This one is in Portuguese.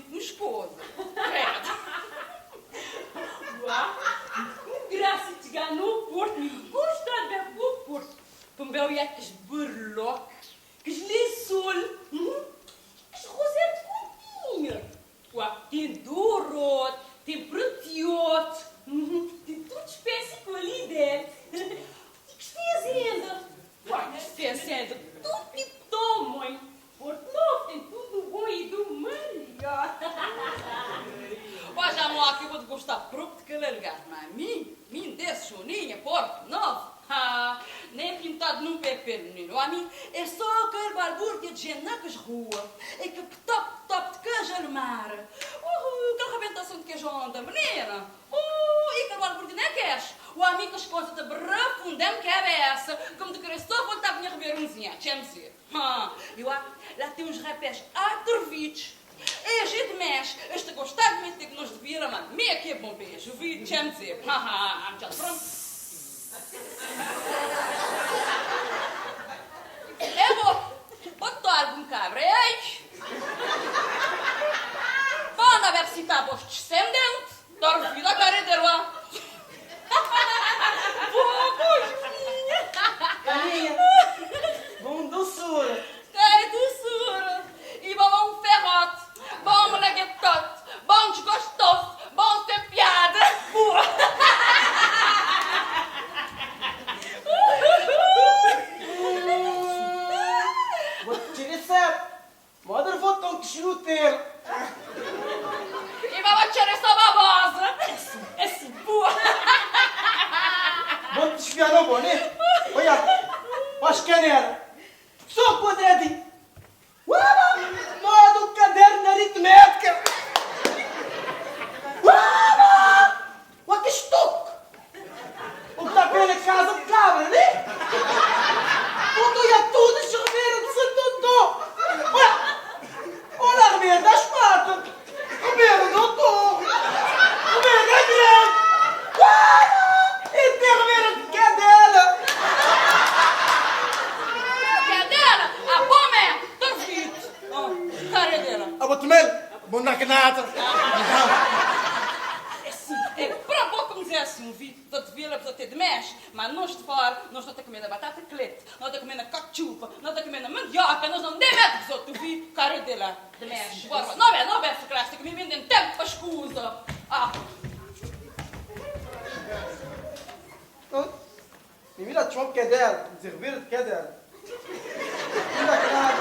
tive uma esposa. Credo. Uau, graça te ganhou o Porto, me gosta de ver o Porto. Também ia que esberloque, que esliçol, que roser de continha. Uau, Tem dourado, tem pretiote, tem tudo espécie com ali dentro. e que fazenda. Uau, fazenda, tudo tipo tão mãe. Porto Novo tem tudo bom e do melhor. Ó, já não há que eu vou te gostar próprio de aquele lugar, mas mim desse choninha, Porto Novo. Nem pintado num pepino, menino. A mim é só aquele balbúrdia de gente nas ruas. É que top de queijo no mar. Aquela rebentação de queijo onda, menina. E aquele balbúrdia não é queijo. O amigo as coisas te refundem cabeça. Como de querer só voltar a vir rever umzinha. Deixa-me dizer. E lá tem uns rapés atrevidos. É a gente mexe. Este gostar de meter que nós devíamos, mas meio que é bom beijo. Deixa-me dizer. Já pronto. Eu vou botar algum cabra, ei? Vão a ver se está vos descendente. Dar vida a cara de lá. Caninha, bom doçura. É doçura. E bom um ferrote. Bom moleguetote. Bom desgostoso. Bom ter piada. Vou te dizer, mother vou tão que chuteiro. E vamos tirar essa babosa. Esse boa. Vou te desfiar no bom, né? Olha, as canelas. Só quadradinho. Modo caderno aritmética. Olha que estuque. O que está pela casa de cabra, né? Tudo ia tudo se rever de Santo olha, rever das patas. Rever do torre. Rever da grande. E tem rever de cadela. Cadela? A bom tô vite. Cara dela. A botamel, bom na canata. É para pouco me dizer assim, vi, estou de vila, estou de mexe, mas nós de fora, nós não estamos comendo batata clete, nós estamos comendo cachupa, nós estamos comendo mandioca, nós não devemos que outros vi, cara dela, de mexe. Não é clássico, me vendem tempo para escusa. Me mira tchomp cadela, dizer rever de cadela. Mira canata.